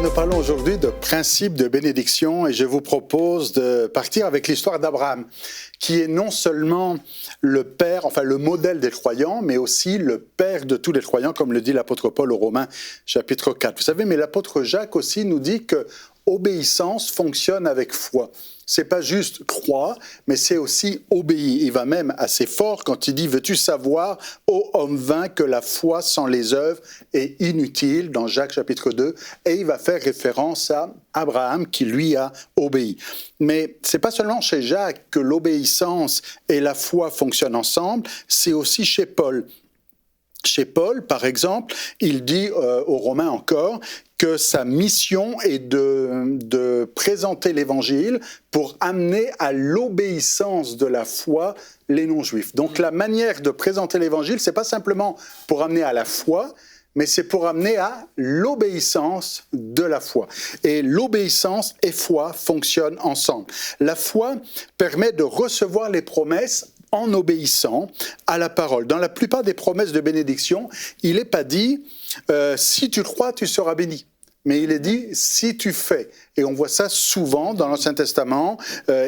nous parlons aujourd'hui de principes de bénédiction et je vous propose de partir avec l'histoire d'Abraham, qui est non seulement le père, enfin le modèle des croyants, mais aussi le père de tous les croyants, comme le dit l'apôtre Paul aux Romains, chapitre 4. Vous savez, mais l'apôtre Jacques aussi nous dit que obéissance fonctionne avec foi. C'est pas juste croire, mais c'est aussi obéir. Il va même assez fort quand il dit « Veux-tu savoir, ô homme vain, que la foi sans les œuvres est inutile » dans Jacques chapitre 2. Et il va faire référence à Abraham qui lui a obéi. Mais c'est pas seulement chez Jacques que l'obéissance et la foi fonctionnent ensemble, c'est aussi chez Paul. Chez Paul, par exemple, il dit aux Romains encore que sa mission est de présenter l'Évangile pour amener à l'obéissance de la foi les non-juifs. Donc la manière de présenter l'Évangile, c'est pas simplement pour amener à la foi, mais c'est pour amener à l'obéissance de la foi. Et l'obéissance et foi fonctionnent ensemble. La foi permet de recevoir les promesses en obéissant à la parole. Dans la plupart des promesses de bénédiction, il n'est pas dit « si tu crois, tu seras béni ». Mais il est dit « si tu fais ». Et on voit ça souvent dans l'Ancien Testament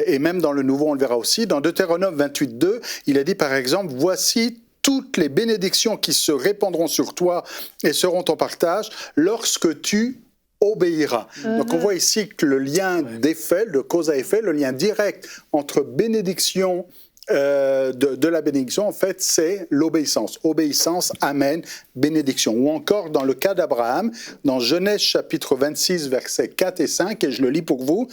et même dans le Nouveau, on le verra aussi. Dans Deutéronome 28.2, il est dit par exemple « voici toutes les bénédictions qui se répandront sur toi et seront ton partage lorsque tu obéira ». Donc on voit ici que le lien d'effet, de cause à effet, le lien direct entre bénédiction de la bénédiction, en fait, c'est l'obéissance. Obéissance amène bénédiction. Ou encore, dans le cas d'Abraham, dans Genèse chapitre 26, versets 4 et 5, et je le lis pour vous,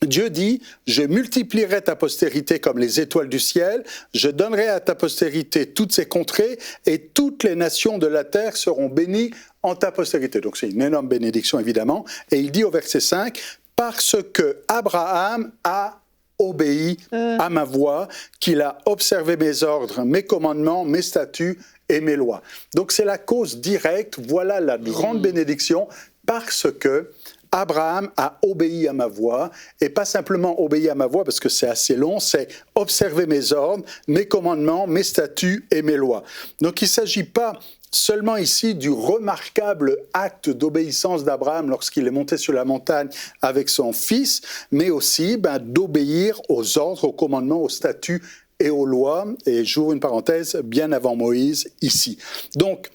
Dieu dit « Je multiplierai ta postérité comme les étoiles du ciel, je donnerai à ta postérité toutes ces contrées, et toutes les nations de la terre seront bénies en ta postérité. » Donc c'est une énorme bénédiction, évidemment. Et il dit au verset 5 « Parce que Abraham a obéi à ma voix, qu'il a observé mes ordres, mes commandements, mes statuts et mes lois. » Donc c'est la cause directe, voilà la grande bénédiction, parce que Abraham a obéi à ma voix, et pas simplement obéi à ma voix, parce que c'est assez long, c'est observer mes ordres, mes commandements, mes statuts et mes lois. Donc il ne s'agit pas seulement ici du remarquable acte d'obéissance d'Abraham lorsqu'il est monté sur la montagne avec son fils, mais aussi d'obéir aux ordres, aux commandements, aux statuts et aux lois, et j'ouvre une parenthèse, bien avant Moïse, ici. Donc,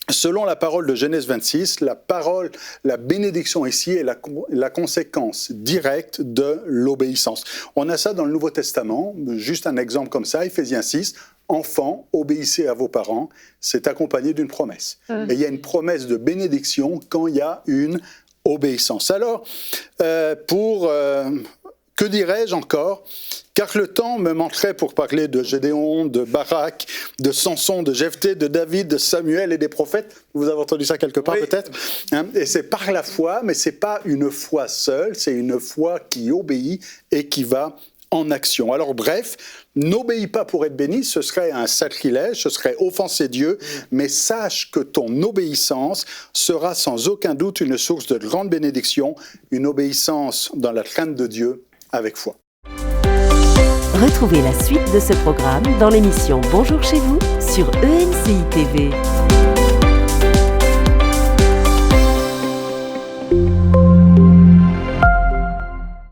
selon la parole de Genèse 26, la bénédiction ici est la conséquence directe de l'obéissance. On a ça dans le Nouveau Testament, juste un exemple comme ça, Éphésiens 6, enfants, obéissez à vos parents, c'est accompagné d'une promesse. Et il y a une promesse de bénédiction quand il y a une obéissance. Alors, que dirais-je encore ? Car le temps me manquerait pour parler de Gédéon, de Barak, de Samson, de Jephthé, de David, de Samuel et des prophètes. Vous avez entendu ça quelque part peut-être ? Et c'est par la foi, mais ce n'est pas une foi seule, c'est une foi qui obéit et qui va en action. Alors bref, n'obéis pas pour être béni, ce serait un sacrilège, ce serait offenser Dieu, mais sache que ton obéissance sera sans aucun doute une source de grande bénédiction, une obéissance dans la crainte de Dieu avec foi. Retrouvez la suite de ce programme dans l'émission Bonjour chez vous sur ENCI TV.